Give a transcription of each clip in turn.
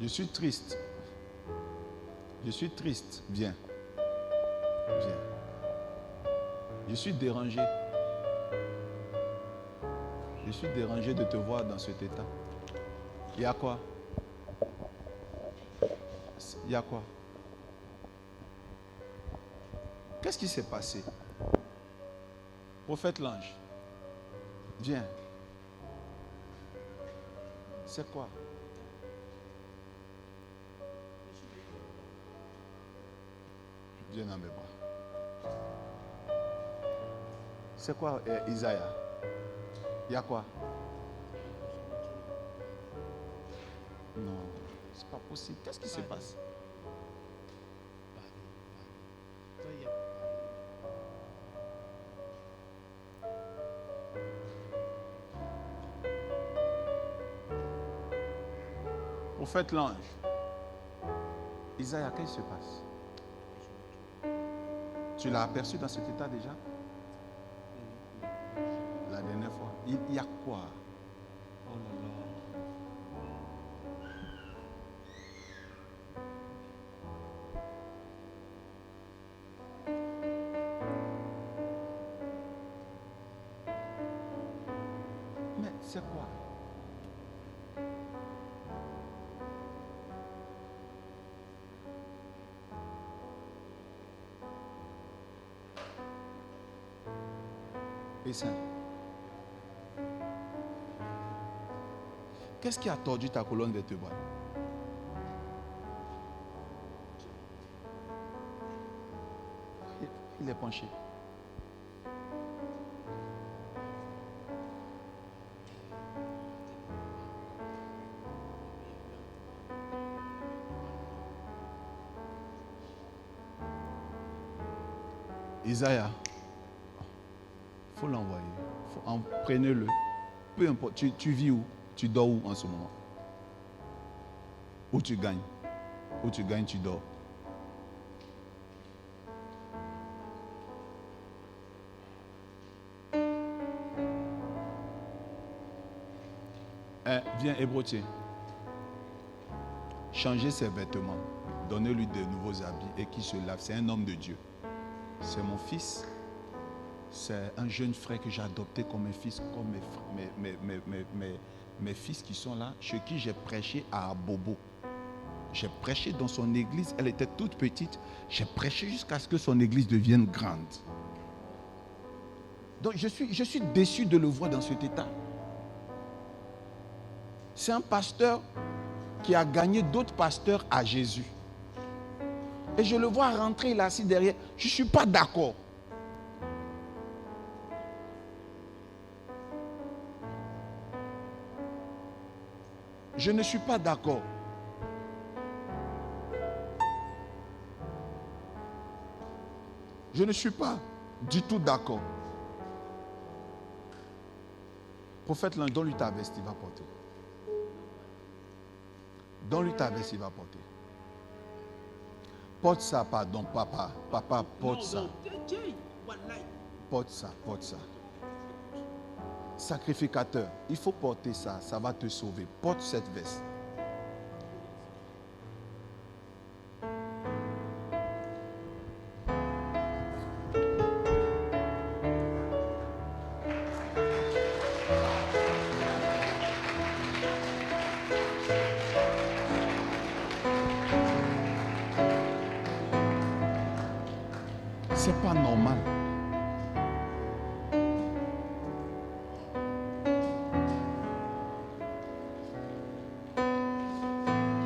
Je suis triste. Je suis triste. Viens. Viens. Je suis dérangé. Je suis dérangé de te voir dans cet état. Il y a quoi? Il y a quoi? Qu'est-ce qui s'est passé? Prophète l'ange, viens. C'est quoi? Viens dans mes bras. C'est quoi, Isaïe? Il y a quoi? Non, c'est pas possible. Qu'est-ce qui se passe? Prophète l'ange. Isaïe, qu'est-ce qui se passe? Tu l'as aperçu dans cet état déjà? La dernière fois. Il y a quoi? Oh là là. Mais c'est quoi? Et ça? Qu'est-ce qui a tordu ta colonne vertébrale? Il est penché. Isaïe, il faut l'envoyer. Prenez-le. Peu importe. Tu vis où? Tu dors où en ce moment? Où tu gagnes? Où tu gagnes, tu dors. Viens, Hébrotier. Changez ses vêtements. Donnez-lui de nouveaux habits et qu'il se lave. C'est un homme de Dieu. C'est mon fils. C'est un jeune frère que j'ai adopté comme un fils, comme mes fils qui sont là, chez qui j'ai prêché à Bobo. J'ai prêché dans son église, elle était toute petite. J'ai prêché jusqu'à ce que son église devienne grande. Donc je suis déçu de le voir dans cet état. C'est un pasteur qui a gagné d'autres pasteurs à Jésus. Et je le vois rentrer là, assis derrière. Je ne suis pas d'accord. Je ne suis pas d'accord. Je ne suis pas du tout d'accord. Prophète, donne-lui ta veste, il va porter. Donne-lui ta veste, il va porter. Porte ça, pardon, papa. Papa, porte ça. Porte ça, porte ça. Sacrificateur, il faut porter ça, ça va te sauver. Porte cette veste. C'est pas normal.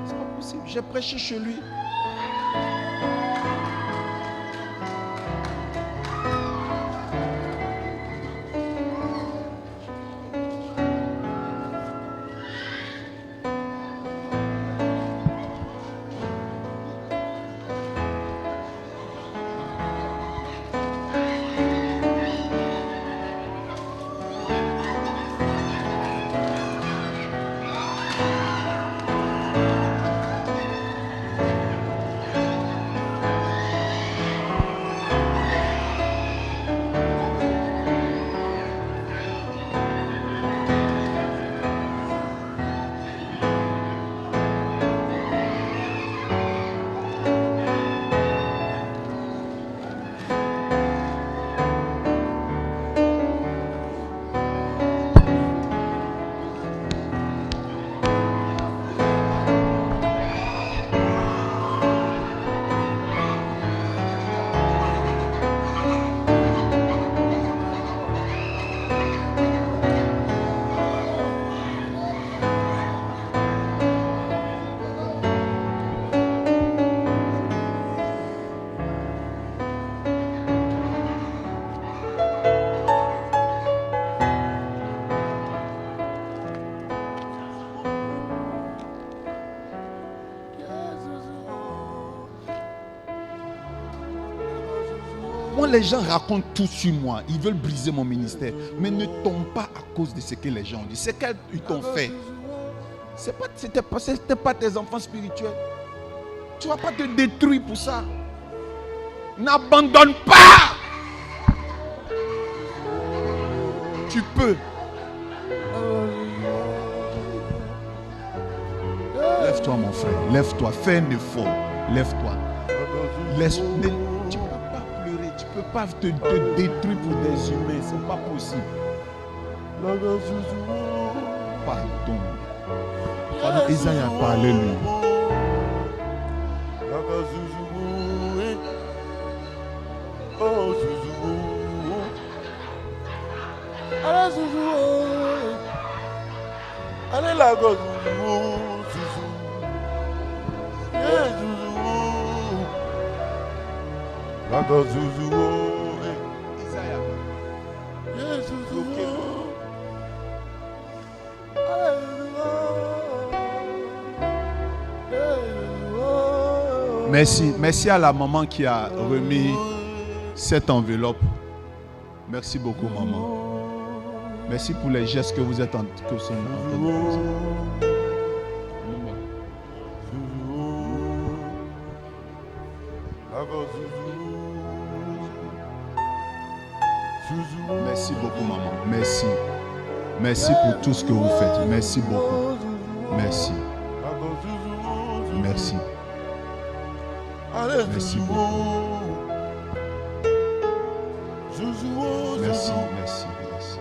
C'est pas possible. J'ai prêché chez lui. Moi, les gens racontent tout sur moi. Ils veulent briser mon ministère. Mais ne tombe pas à cause de ce que les gens ont dit. C'est qu'ils t'ont fait. C'était pas tes enfants spirituels. Tu ne vas pas te détruire pour ça. N'abandonne pas. Tu peux. Lève-toi, mon frère. Lève-toi. Fais un effort. Lève-toi. Tu ne peux pas pleurer. Tu ne peux pas te détruire pour des humains. Ce n'est pas possible. Pardon. Pardon. Isaïe a parlé, lui. Allez la gosse. La gosse. Isaïe. Merci à la maman qui a remis cette enveloppe. Merci beaucoup, maman. Merci pour les gestes que vous êtes en train de faire. Merci beaucoup, maman. Merci. Merci pour tout ce que vous faites. Merci beaucoup. Merci. Merci. Merci beaucoup. Merci, merci, merci.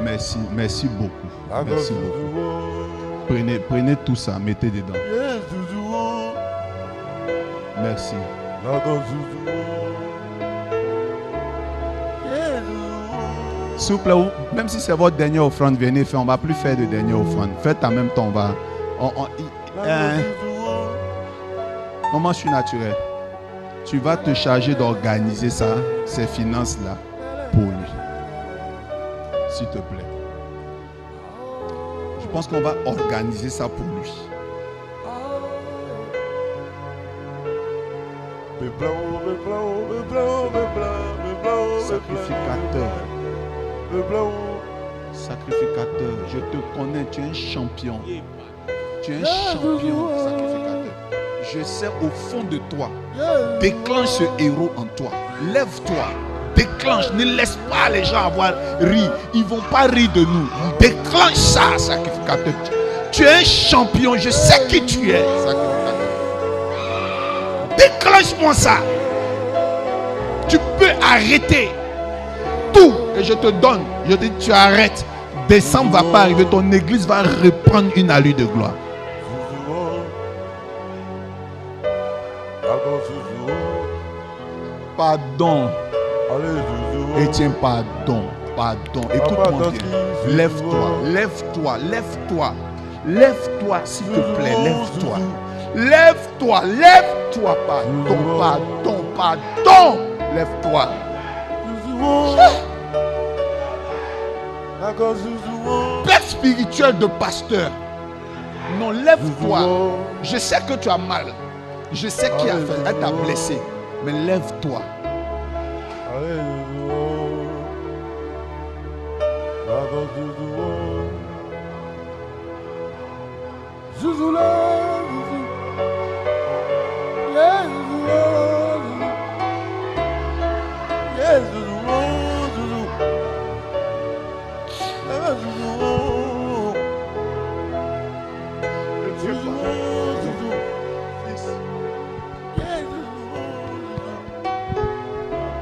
Merci. Merci beaucoup. Merci beaucoup. Prenez tout ça, mettez dedans. Merci. S'il vous plaît, même si c'est votre dernière offrande, venez faire. On ne va plus faire de dernière offrande. Faites en même temps. Maman, je suis naturel. Tu vas te charger d'organiser ça, ces finances-là, pour lui. S'il te plaît. Je pense qu'on va organiser ça pour lui. Sacrificateur. Sacrificateur, je te connais, tu es un champion. Tu es un champion sacrificateur. Je sais au fond de toi. Déclenche ce héros en toi. Lève-toi. Déclenche. Ne laisse pas les gens avoir ri. Ils ne vont pas rire de nous. Déclenche ça, sacrificateur. Tu es un champion. Je sais qui tu es, sacrificateur. Déclenche-moi ça. Tu peux arrêter tout que je te donne. Je te dis, tu arrêtes. Décembre ne va pas arriver. Ton église va reprendre une allure de gloire. Pardon. Etienne, pardon. Pardon. Écoute-moi bien. Lève-toi. Lève-toi. Lève-toi. Lève-toi, s'il te plaît. Lève-toi. Lève-toi. Lève-toi. Pardon. Pardon. Pardon. Lève-toi. Père spirituel de pasteur. Non, lève-toi. Je sais que tu as mal. Je sais qu'il a fait. Elle t'a blessé. Mais lève-toi.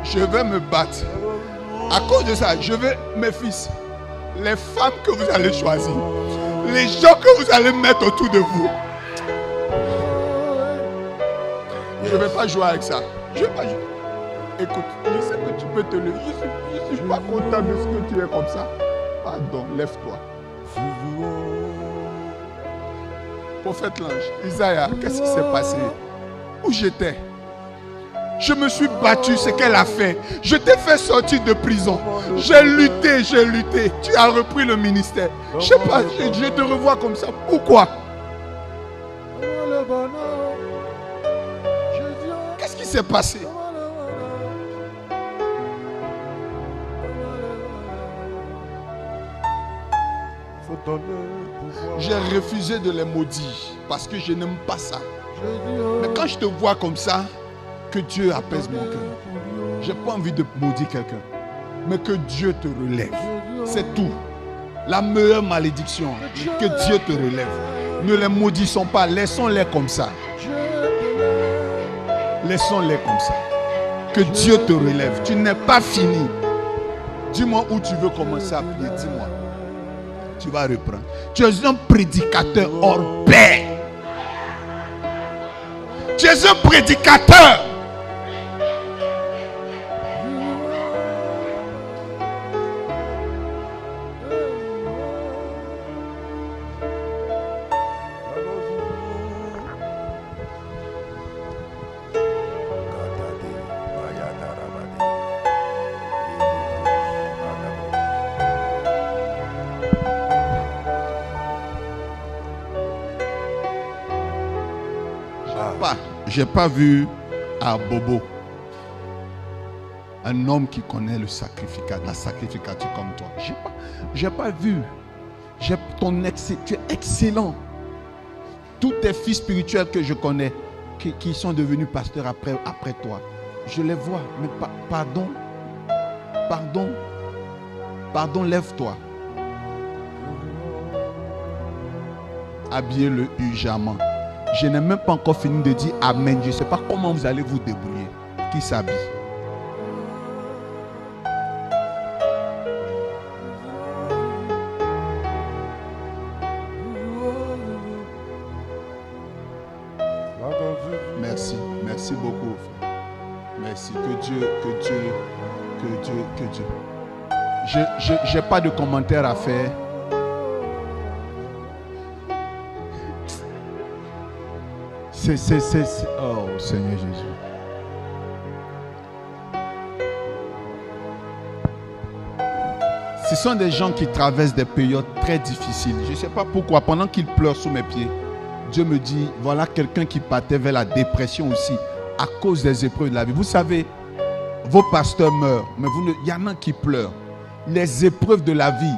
Je vais me battre. À cause de ça, je vais, mes fils, les femmes que vous allez choisir, les gens que vous allez mettre autour de vous. Je ne vais pas jouer avec ça. Je ne vais pas jouer. Écoute, je sais que tu peux te lever. Je ne suis pas content de ce que tu es comme ça. Pardon, lève-toi. Prophète l'ange, Isaïe, qu'est-ce qui s'est passé? Où j'étais? Je me suis battu, ce qu'elle a fait. Je t'ai fait sortir de prison. J'ai lutté, j'ai lutté. Tu as repris le ministère. Je ne sais pas, je te revois comme ça. Pourquoi? Qu'est-ce qui s'est passé? J'ai refusé de les maudire parce que je n'aime pas ça. Mais quand je te vois comme ça, que Dieu apaise mon cœur. J'ai pas envie de maudire quelqu'un, mais que Dieu te relève. C'est tout. La meilleure malédiction, que Dieu te relève. Ne les maudissons pas, laissons-les comme ça. Laissons-les comme ça. Que Dieu te relève. Tu n'es pas fini. Dis-moi où tu veux commencer à prier. Dis-moi. Tu vas reprendre. Tu es un prédicateur hors pair. Tu es un prédicateur. J'ai pas vu à Bobo un homme qui connaît le sacrificat, la sacrificature comme toi. J'ai pas vu. Tu es excellent. Tous tes fils spirituels que je connais, qui sont devenus pasteurs après toi, je les vois. Mais pardon, lève-toi. Habillez-le urgemment. Je n'ai même pas encore fini de dire Amen. Je ne sais pas comment vous allez vous débrouiller. Qui s'habille? Merci. Merci beaucoup, frère. Merci. Que Dieu. Je n'ai pas de commentaire à faire. Oh Seigneur Jésus. Ce sont des gens qui traversent des périodes très difficiles. Je ne sais pas pourquoi, pendant qu'ils pleurent sous mes pieds, Dieu me dit, voilà quelqu'un qui partait vers la dépression aussi, à cause des épreuves de la vie. Vous savez, vos pasteurs meurent, mais il y en a qui pleurent. Les épreuves de la vie.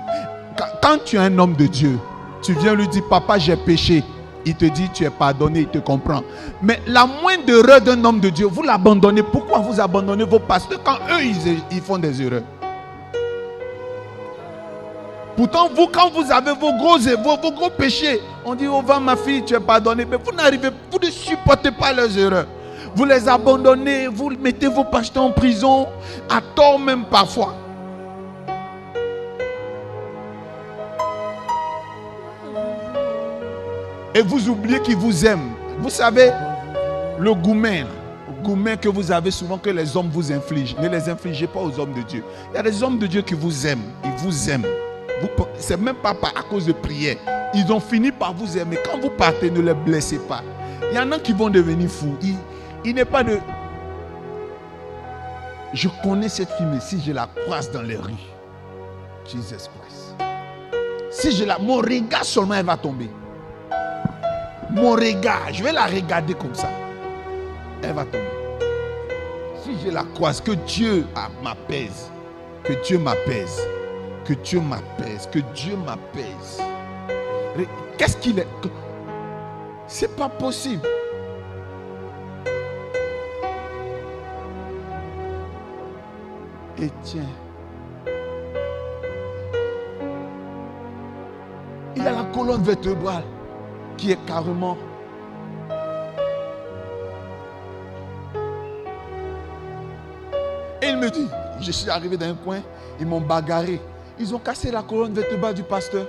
Quand tu es un homme de Dieu, tu viens lui dire, papa, j'ai péché. Il te dit, tu es pardonné, il te comprend. Mais la moindre erreur d'un homme de Dieu, vous l'abandonnez. Pourquoi vous abandonnez vos pasteurs quand eux, ils font des erreurs? Pourtant, vous, quand vous avez vos gros péchés, on dit, oh, va ma fille, tu es pardonné. Mais vous ne supportez pas leurs erreurs. Vous les abandonnez, vous mettez vos pasteurs en prison, à tort même parfois. Et vous oubliez qu'ils vous aiment. Vous savez, le gourmet que vous avez souvent, que les hommes vous infligent, ne les infligez pas aux hommes de Dieu. Il y a des hommes de Dieu qui vous aiment. Ils vous aiment. C'est même pas à cause de prière. Ils ont fini par vous aimer. Quand vous partez, ne les blessez pas. Il y en a qui vont devenir fous. Il n'est pas de... Je connais cette fille, mais si je la croise dans les rues, Jesus Christ. Si mon regard seulement, elle va tomber. Mon regard, je vais la regarder comme ça. Elle va tomber. Si je la croise, que Dieu m'apaise. Que Dieu m'apaise. Que Dieu m'apaise. Que Dieu m'apaise. Qu'est-ce qu'il est? C'est pas possible. Et tiens. Il a la colonne vertébrale qui est carrément... Et il me dit, je suis arrivé dans un coin, ils m'ont bagarré. Ils ont cassé la colonne vertébrale du pasteur.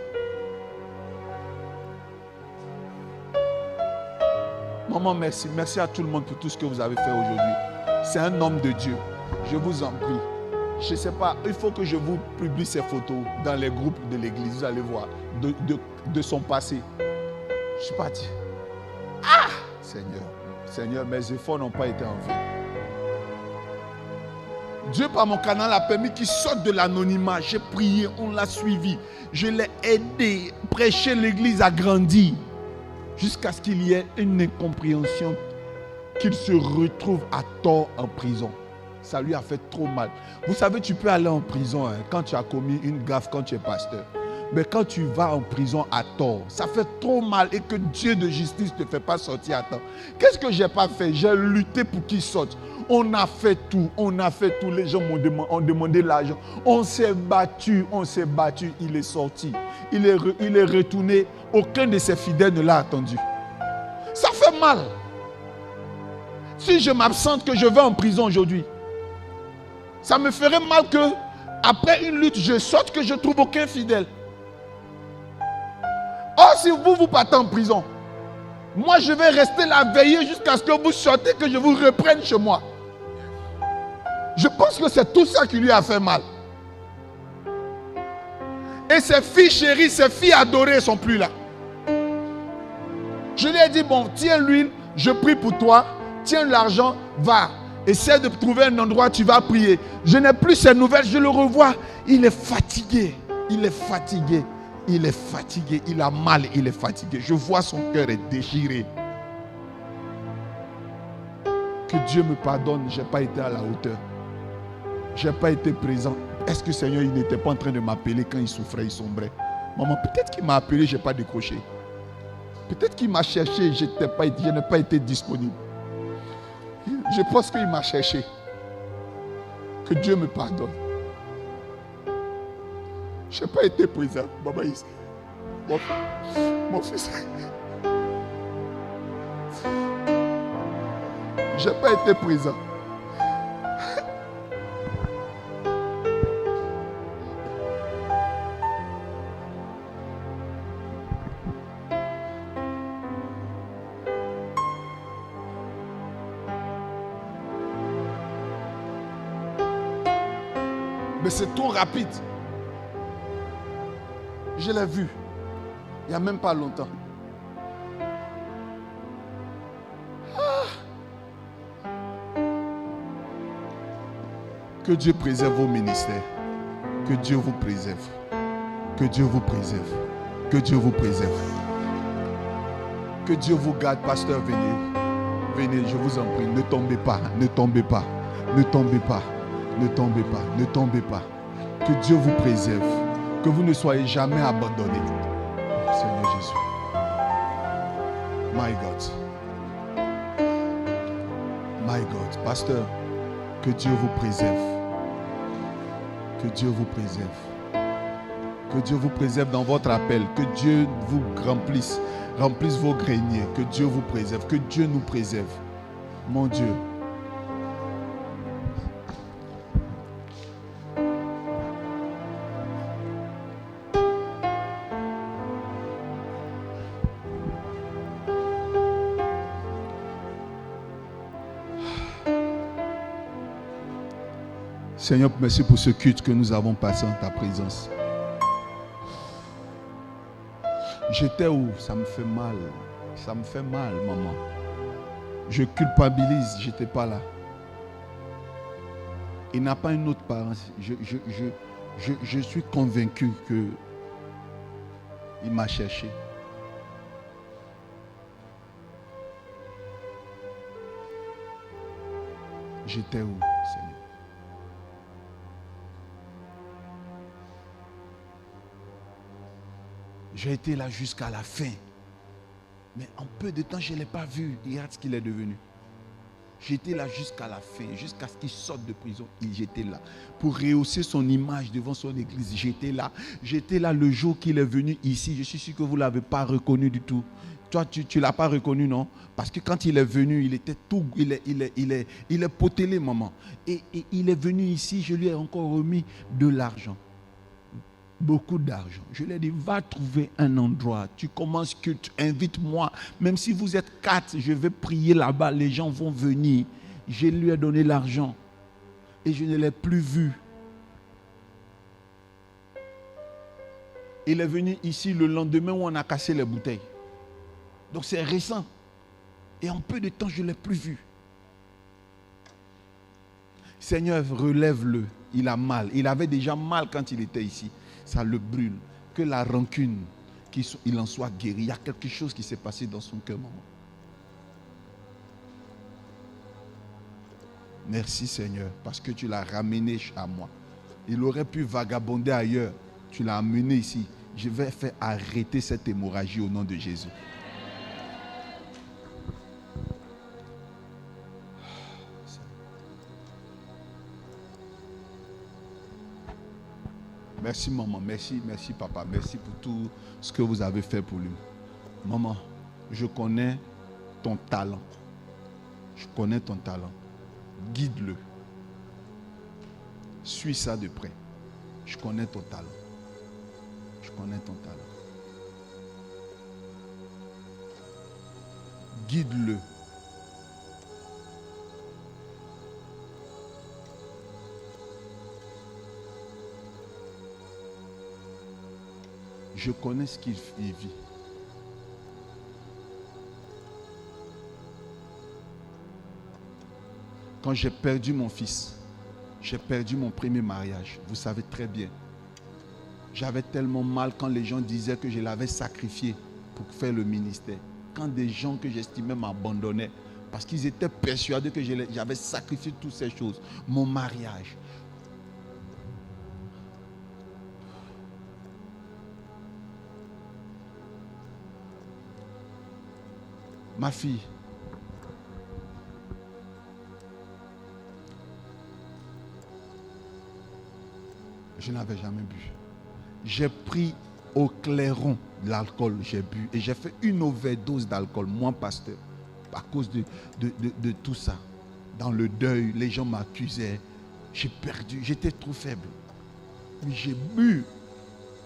Maman, merci. Merci à tout le monde pour tout ce que vous avez fait aujourd'hui. C'est un homme de Dieu. Je vous en prie. Je ne sais pas, il faut que je vous publie ces photos dans les groupes de l'église. Vous allez voir de son passé. Je suis parti. Ah! Seigneur, mes efforts n'ont pas été en vain. Dieu, par mon canal, a permis qu'il sorte de l'anonymat. J'ai prié, on l'a suivi. Je l'ai aidé. Prêcher, l'église a grandi. jusqu'à ce qu'il y ait une incompréhension, qu'il se retrouve à tort en prison. Ça lui a fait trop mal. Vous savez, tu peux aller en prison quand tu as commis une gaffe, quand tu es pasteur. Mais quand tu vas en prison à tort, ça fait trop mal et que Dieu de justice ne te fait pas sortir à temps. Qu'est-ce que j'ai pas fait? J'ai lutté pour qu'il sorte. On a fait tout. Les gens ont demandé l'argent. On s'est battu. Il est sorti. Il est retourné. Aucun de ses fidèles ne l'a attendu. Ça fait mal. Si je m'absente, que je vais en prison aujourd'hui, ça me ferait mal que, après une lutte, je sorte, que je trouve aucun fidèle. Or, si vous partez en prison, moi je vais rester là, veiller jusqu'à ce que vous sortez, que je vous reprenne chez moi. Je pense que c'est tout ça qui lui a fait mal. Et ses filles chéries, ses filles adorées ne sont plus là. Je lui ai dit, bon, tiens l'huile, je prie pour toi, tiens l'argent, va. Essaie de trouver un endroit où tu vas prier. Je n'ai plus ces nouvelles, je le revois. Il est fatigué. Il a mal, il est fatigué. Je vois son cœur est déchiré. Que Dieu me pardonne, je n'ai pas été à la hauteur. Je n'ai pas été présent. Est-ce que Seigneur, il n'était pas en train de m'appeler quand il souffrait, il sombrait? Maman, peut-être qu'il m'a appelé, je n'ai pas décroché. Peut-être qu'il m'a cherché, je n'ai pas été disponible. Je pense qu'il m'a cherché. Que Dieu me pardonne. Je n'ai pas été présent. Maman, ici. Mon fils. Je n'ai pas été présent. Mais c'est trop rapide. Je l'ai vu. Il n'y a même pas longtemps. Que Dieu préserve vos ministères. Que Dieu vous préserve. Que Dieu vous préserve. Que Dieu vous préserve. Que Dieu vous garde, pasteur, venez. Venez, je vous en prie. Ne tombez pas. Ne tombez pas. Ne tombez pas. Ne tombez pas, ne tombez pas. Que Dieu vous préserve. Que vous ne soyez jamais abandonnés. Seigneur Jésus. My God. My God. Pasteur, que Dieu vous préserve. Que Dieu vous préserve. Que Dieu vous préserve dans votre appel. Que Dieu vous remplisse vos greniers. Que Dieu vous préserve. Que Dieu nous préserve. Mon Dieu. Seigneur, merci pour ce culte que nous avons passé en ta présence. J'étais où? Ça me fait mal. Ça me fait mal, maman. Je culpabilise, je n'étais pas là. Il n'a pas une autre parence. Je suis convaincu que il m'a cherché. J'étais où, Seigneur? J'ai été là jusqu'à la fin. Mais en peu de temps, je ne l'ai pas vu. Regarde ce qu'il est devenu. J'étais là jusqu'à la fin, jusqu'à ce qu'il sorte de prison. J'étais là. Pour rehausser son image devant son église, j'étais là. J'étais là le jour qu'il est venu ici. Je suis sûr que vous ne l'avez pas reconnu du tout. Toi, tu ne l'as pas reconnu, non? Parce que quand il est venu, il était tout... Il est potelé, maman. Et il est venu ici, je lui ai encore remis de l'argent. Beaucoup d'argent. Je lui ai dit, va trouver un endroit. Tu commences culte, invite-moi. Même si vous êtes 4, je vais prier là-bas. Les gens vont venir. Je lui ai donné l'argent. Et je ne l'ai plus vu. Il est venu ici le lendemain où on a cassé les bouteilles. Donc c'est récent. Et en peu de temps, je ne l'ai plus vu. Seigneur, relève-le. Il a mal. Il avait déjà mal quand il était ici. Ça le brûle. Que la rancune, qu'il en soit guéri. Il y a quelque chose qui s'est passé dans son cœur, maman. Merci Seigneur, parce que tu l'as ramené à moi. Il aurait pu vagabonder ailleurs. Tu l'as amené ici. Je vais faire arrêter cette hémorragie au nom de Jésus. Merci maman, merci papa, merci pour tout ce que vous avez fait pour lui. Maman, je connais ton talent. Je connais ton talent. Guide-le. Suis ça de près. Je connais ton talent. Je connais ton talent. Guide-le. Je connais ce qu'il vit. Quand j'ai perdu mon fils, j'ai perdu mon premier mariage. Vous savez très bien. J'avais tellement mal quand les gens disaient que je l'avais sacrifié pour faire le ministère. Quand des gens que j'estimais m'abandonnaient parce qu'ils étaient persuadés que j'avais sacrifié toutes ces choses. Mon mariage. Ma fille, je n'avais jamais bu. J'ai pris au clairon de l'alcool, j'ai bu et j'ai fait une overdose d'alcool, moi pasteur, à cause de tout ça. Dans le deuil, les gens m'accusaient, j'ai perdu, j'étais trop faible. Mais j'ai bu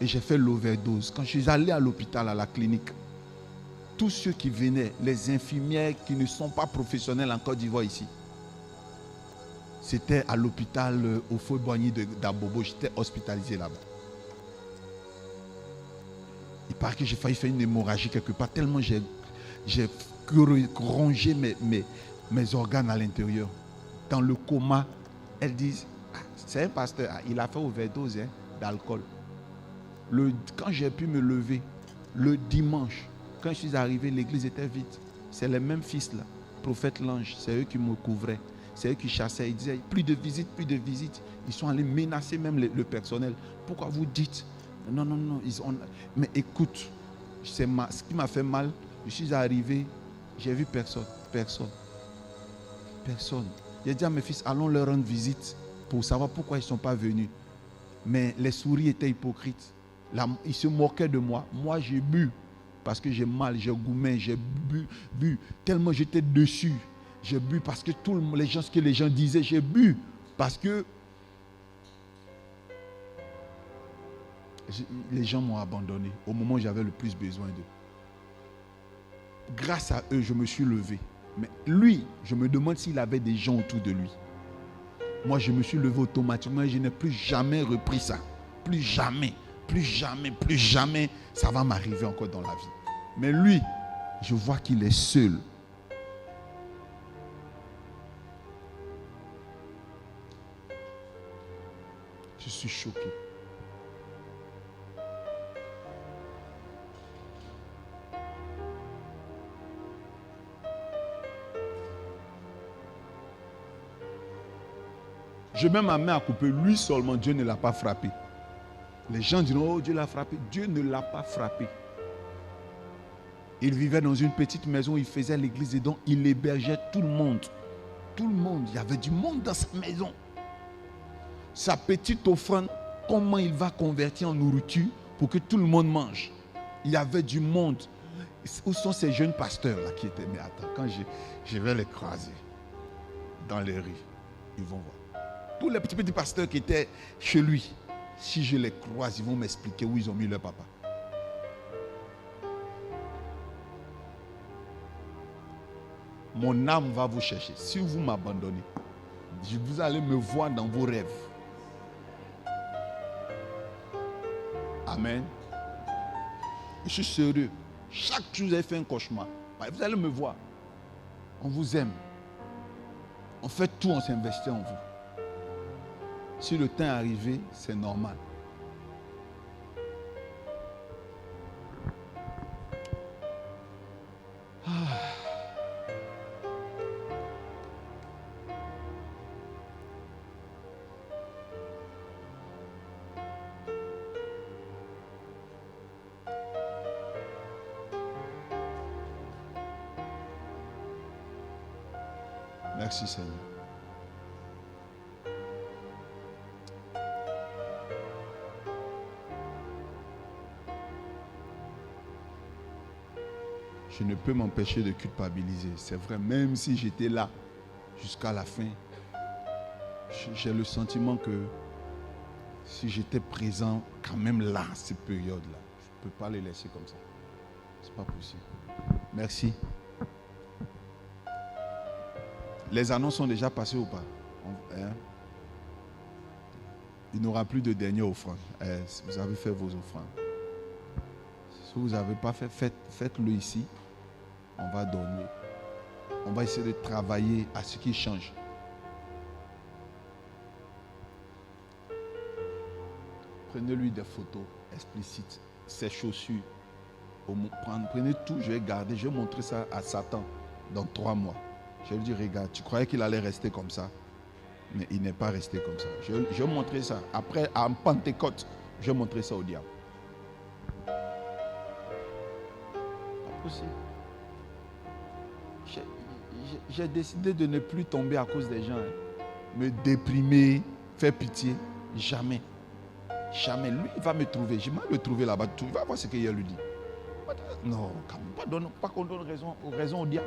et j'ai fait l'overdose. Quand je suis allé à l'hôpital, à la clinique, tous ceux qui venaient, les infirmières qui ne sont pas professionnelles en Côte d'Ivoire ici, c'était à l'hôpital au Feu-Boigny d'Abobo, j'étais hospitalisé là-bas. Il paraît que j'ai failli faire une hémorragie quelque part, tellement j'ai rongé mes organes à l'intérieur. Dans le coma, elles disent, c'est un pasteur, il a fait overdose d'alcool. Quand j'ai pu me lever, le dimanche, quand je suis arrivé, l'église était vide. C'est les mêmes fils là, prophète l'ange, c'est eux qui me couvraient. C'est eux qui chassaient. Ils disaient, plus de visites, plus de visites. Ils sont allés menacer même le personnel. Pourquoi vous dites? Non. Mais écoute, ce qui m'a fait mal, je suis arrivé, j'ai vu personne. J'ai dit à mes fils, allons leur rendre visite pour savoir pourquoi ils ne sont pas venus. Mais les souris étaient hypocrites. Ils se moquaient de moi. Moi, j'ai bu parce que j'ai mal, j'ai goumé, j'ai bu. Tellement j'étais dessus. J'ai bu parce que ce que les gens disaient, j'ai bu parce que les gens m'ont abandonné au moment où j'avais le plus besoin d'eux. Grâce à eux, je me suis levé. Mais lui, je me demande s'il avait des gens autour de lui. Moi, je me suis levé automatiquement et je n'ai plus jamais repris ça. Plus jamais, ça va m'arriver encore dans la vie. Mais lui, je vois qu'il est seul. Je suis choqué. Je mets ma main à couper, lui seulement, Dieu ne l'a pas frappé. Les gens diront, oh Dieu l'a frappé. Dieu ne l'a pas frappé. Il vivait dans une petite maison, il faisait l'église et donc il hébergeait tout le monde. Tout le monde, il y avait du monde dans sa maison. Sa petite offrande, comment il va convertir en nourriture pour que tout le monde mange? Il y avait du monde. Où sont ces jeunes pasteurs là qui étaient? Mais attends, quand je vais les croiser dans les rues, ils vont voir. Tous les petits pasteurs qui étaient chez lui, si je les croise, ils vont m'expliquer où ils ont mis leur papa. Mon âme va vous chercher. Si vous m'abandonnez, vous allez me voir dans vos rêves. Amen. Je suis sérieux. Chaque jour, vous avez fait un cauchemar. Vous allez me voir. On vous aime. On fait tout, on s'investit en vous. Si le temps est arrivé, c'est normal. Merci Seigneur. Je ne peux m'empêcher de culpabiliser. C'est vrai, même si j'étais là jusqu'à la fin, j'ai le sentiment que si j'étais présent quand même là, ces périodes-là, je ne peux pas les laisser comme ça. C'est pas possible. Merci. Les annonces sont déjà passées ou pas? Il n'y aura plus de dernière offrande. Vous avez fait vos offrandes. Si vous n'avez pas fait, faites-le ici. On va dormir. On va essayer de travailler à ce qui change. Prenez-lui des photos explicites. Ses chaussures. Prenez tout, je vais garder. Je vais montrer ça à Satan dans 3 mois. Je vais lui dire, regarde, tu croyais qu'il allait rester comme ça, mais il n'est pas resté comme ça. Je vais montrer ça. Après, à Pentecôte, je vais montrer ça au diable. Pas possible. J'ai décidé de ne plus tomber à cause des gens. Me déprimer, faire pitié. Jamais. Jamais. Lui, il va me trouver. Je vais le trouver là-bas. Tu vas voir ce qu'il lui dit. Non, pas qu'on donne raison au diable.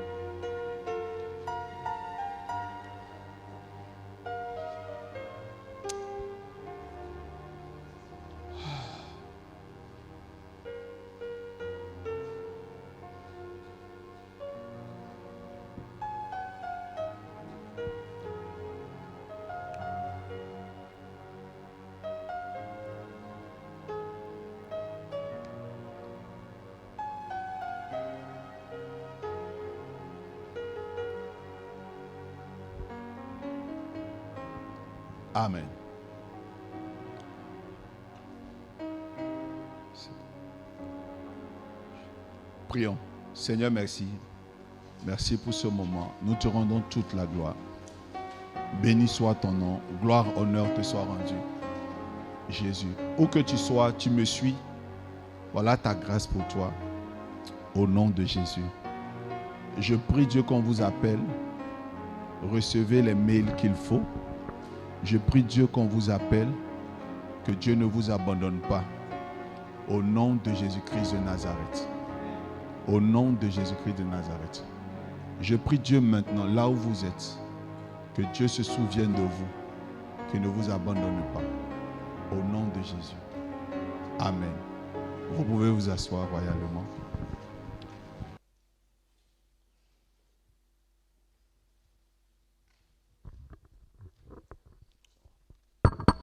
Amen. Prions. Seigneur, merci. Merci pour ce moment. Nous te rendons toute la gloire. Béni soit ton nom. Gloire, honneur te soit rendu. Jésus, où que tu sois, tu me suis. Voilà ta grâce pour toi. Au nom de Jésus. Je prie Dieu qu'on vous appelle. Recevez les mails qu'il faut. Je prie Dieu qu'on vous appelle, que Dieu ne vous abandonne pas. Au nom de Jésus-Christ de Nazareth. Au nom de Jésus-Christ de Nazareth. Je prie Dieu maintenant, là où vous êtes, que Dieu se souvienne de vous, qu'il ne vous abandonne pas. Au nom de Jésus. Amen. Vous pouvez vous asseoir royalement.